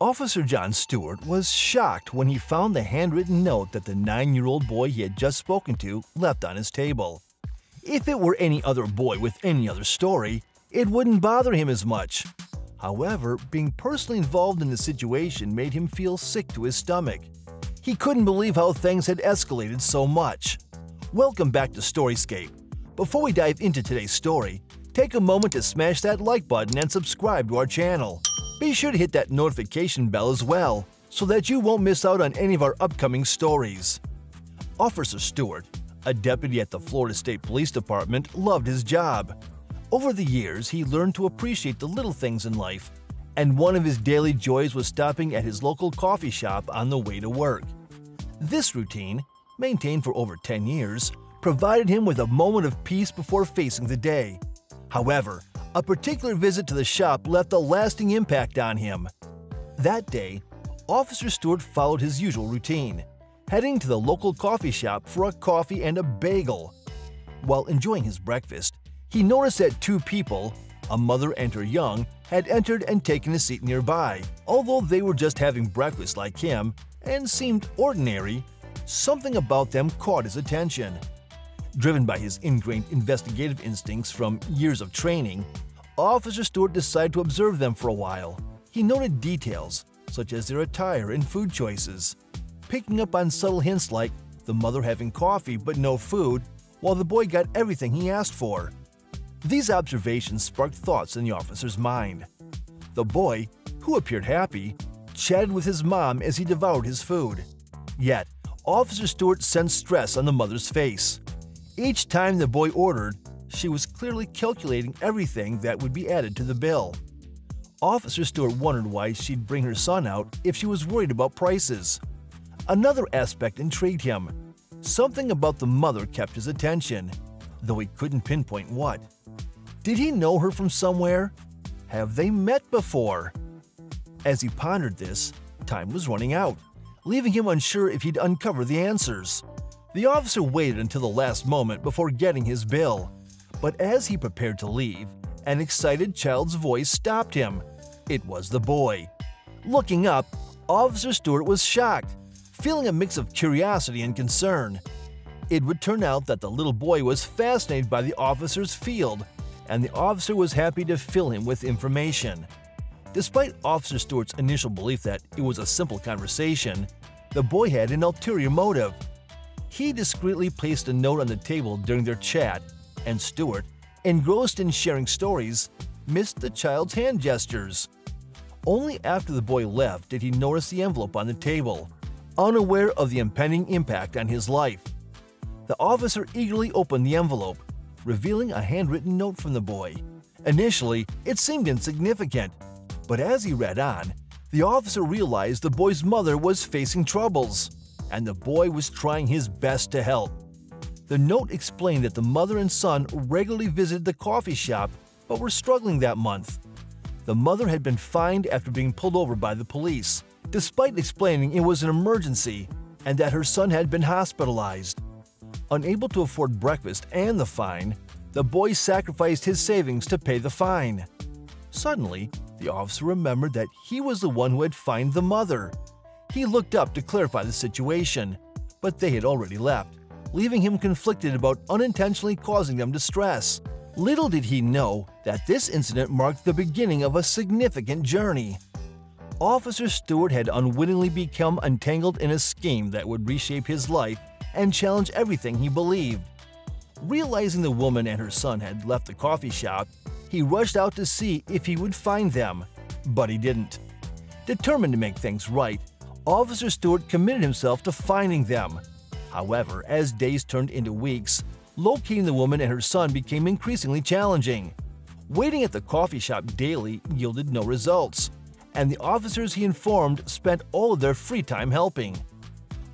Officer John Stewart was shocked when he found the handwritten note that the 9-year-old boy he had just spoken to left on his table. If it were any other boy with any other story, it wouldn't bother him as much. However, being personally involved in the situation made him feel sick to his stomach. He couldn't believe how things had escalated so much. Welcome back to StoryScape. Before we dive into today's story, take a moment to smash that like button and subscribe to our channel. Be sure to hit that notification bell as well, so that you won't miss out on any of our upcoming stories. Officer Stewart, a deputy at the Florida State Police Department, loved his job. Over the years, he learned to appreciate the little things in life, and one of his daily joys was stopping at his local coffee shop on the way to work. This routine, maintained for over 10 years, provided him with a moment of peace before facing the day. However, a particular visit to the shop left a lasting impact on him. That day, Officer Stewart followed his usual routine, heading to the local coffee shop for a coffee and a bagel. While enjoying his breakfast, he noticed that two people, a mother and her young, had entered and taken a seat nearby. Although they were just having breakfast like him and seemed ordinary, something about them caught his attention. Driven by his ingrained investigative instincts from years of training, Officer Stewart decided to observe them for a while. He noted details, such as their attire and food choices, picking up on subtle hints like the mother having coffee but no food, while the boy got everything he asked for. These observations sparked thoughts in the officer's mind. The boy, who appeared happy, chatted with his mom as he devoured his food. Yet, Officer Stewart sensed stress on the mother's face. Each time the boy ordered, she was clearly calculating everything that would be added to the bill. Officer Stewart wondered why she'd bring her son out if she was worried about prices. Another aspect intrigued him. Something about the mother kept his attention, though he couldn't pinpoint what. Did he know her from somewhere? Have they met before? As he pondered this, time was running out, leaving him unsure if he'd uncover the answers. The officer waited until the last moment before getting his bill, but as he prepared to leave, an excited child's voice stopped him. It was the boy. Looking up, Officer Stewart was shocked, feeling a mix of curiosity and concern. It would turn out that the little boy was fascinated by the officer's field, and the officer was happy to fill him with information. Despite Officer Stewart's initial belief that it was a simple conversation, the boy had an ulterior motive. He discreetly placed a note on the table during their chat, and Stewart, engrossed in sharing stories, missed the child's hand gestures. Only after the boy left did he notice the envelope on the table, unaware of the impending impact on his life. The officer eagerly opened the envelope, revealing a handwritten note from the boy. Initially, it seemed insignificant, but as he read on, the officer realized the boy's mother was facing troubles, and the boy was trying his best to help. The note explained that the mother and son regularly visited the coffee shop but were struggling that month. The mother had been fined after being pulled over by the police, despite explaining it was an emergency and that her son had been hospitalized. Unable to afford breakfast and the fine, the boy sacrificed his savings to pay the fine. Suddenly, the officer remembered that he was the one who had fined the mother. He looked up to clarify the situation, but they had already left, leaving him conflicted about unintentionally causing them distress. Little did he know that this incident marked the beginning of a significant journey. Officer Stewart had unwittingly become entangled in a scheme that would reshape his life and challenge everything he believed. Realizing the woman and her son had left the coffee shop, he rushed out to see if he would find them, but he didn't. Determined to make things right, Officer Stewart committed himself to finding them. However, as days turned into weeks, locating the woman and her son became increasingly challenging. Waiting at the coffee shop daily yielded no results, and the officers he informed spent all of their free time helping.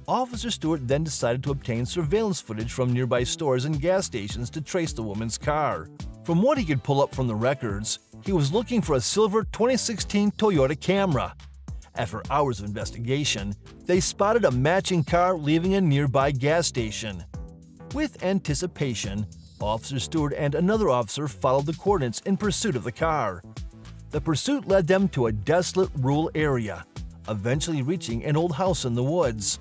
Officer Stewart then decided to obtain surveillance footage from nearby stores and gas stations to trace the woman's car. From what he could pull up from the records, he was looking for a silver 2016 Toyota Camry. After hours of investigation, they spotted a matching car leaving a nearby gas station. With anticipation, Officer Stewart and another officer followed the coordinates in pursuit of the car. The pursuit led them to a desolate rural area, eventually reaching an old house in the woods.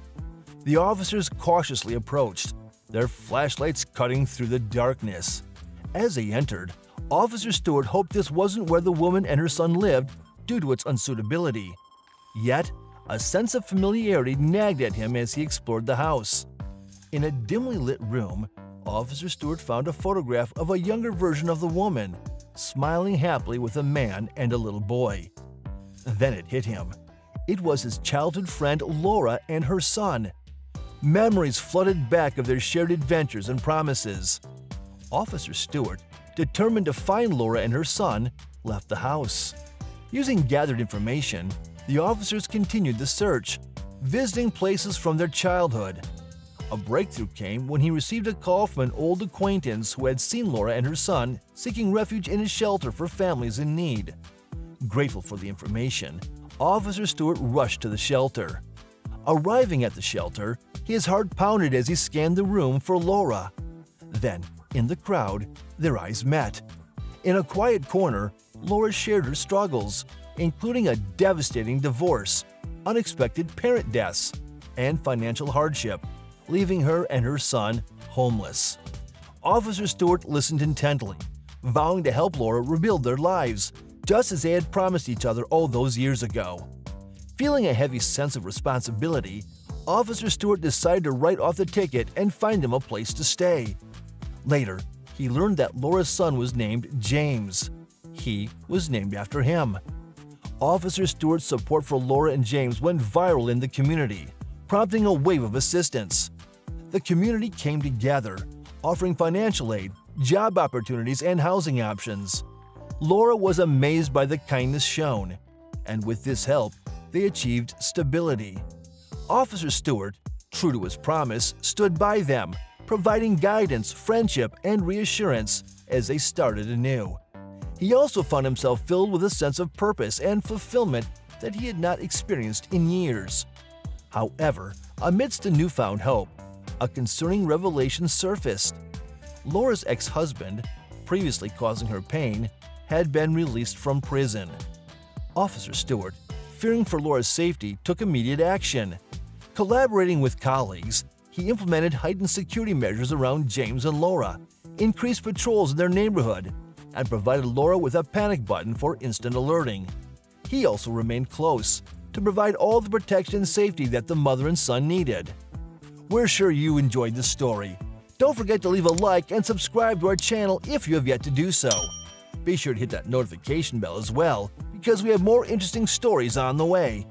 The officers cautiously approached, their flashlights cutting through the darkness. As they entered, Officer Stewart hoped this wasn't where the woman and her son lived due to its unsuitability. Yet, a sense of familiarity nagged at him as he explored the house. In a dimly lit room, Officer Stewart found a photograph of a younger version of the woman, smiling happily with a man and a little boy. Then it hit him. It was his childhood friend Laura and her son. Memories flooded back of their shared adventures and promises. Officer Stewart, determined to find Laura and her son, left the house. Using gathered information, the officers continued the search, visiting places from their childhood. A breakthrough came when he received a call from an old acquaintance who had seen Laura and her son seeking refuge in a shelter for families in need. Grateful for the information, Officer Stewart rushed to the shelter. Arriving at the shelter, his heart pounded as he scanned the room for Laura. Then, in the crowd, their eyes met. In a quiet corner, Laura shared her struggles, including a devastating divorce, unexpected parent deaths, and financial hardship, leaving her and her son homeless. Officer Stewart listened intently, vowing to help Laura rebuild their lives, just as they had promised each other all those years ago. Feeling a heavy sense of responsibility, Officer Stewart decided to write off the ticket and find him a place to stay. Later, he learned that Laura's son was named James. He was named after him. Officer Stewart's support for Laura and James went viral in the community, prompting a wave of assistance. The community came together, offering financial aid, job opportunities, and housing options. Laura was amazed by the kindness shown, and with this help, they achieved stability. Officer Stewart, true to his promise, stood by them, providing guidance, friendship, and reassurance as they started anew. He also found himself filled with a sense of purpose and fulfillment that he had not experienced in years. However, amidst the newfound hope, a concerning revelation surfaced. Laura's ex-husband, previously causing her pain, had been released from prison. Officer Stewart, fearing for Laura's safety, took immediate action. Collaborating with colleagues, he implemented heightened security measures around James and Laura, increased patrols in their neighborhood, and provided Laura with a panic button for instant alerting. He also remained close to provide all the protection and safety that the mother and son needed. We're sure you enjoyed this story. Don't forget to leave a like and subscribe to our channel if you have yet to do so. Be sure to hit that notification bell as well, because we have more interesting stories on the way.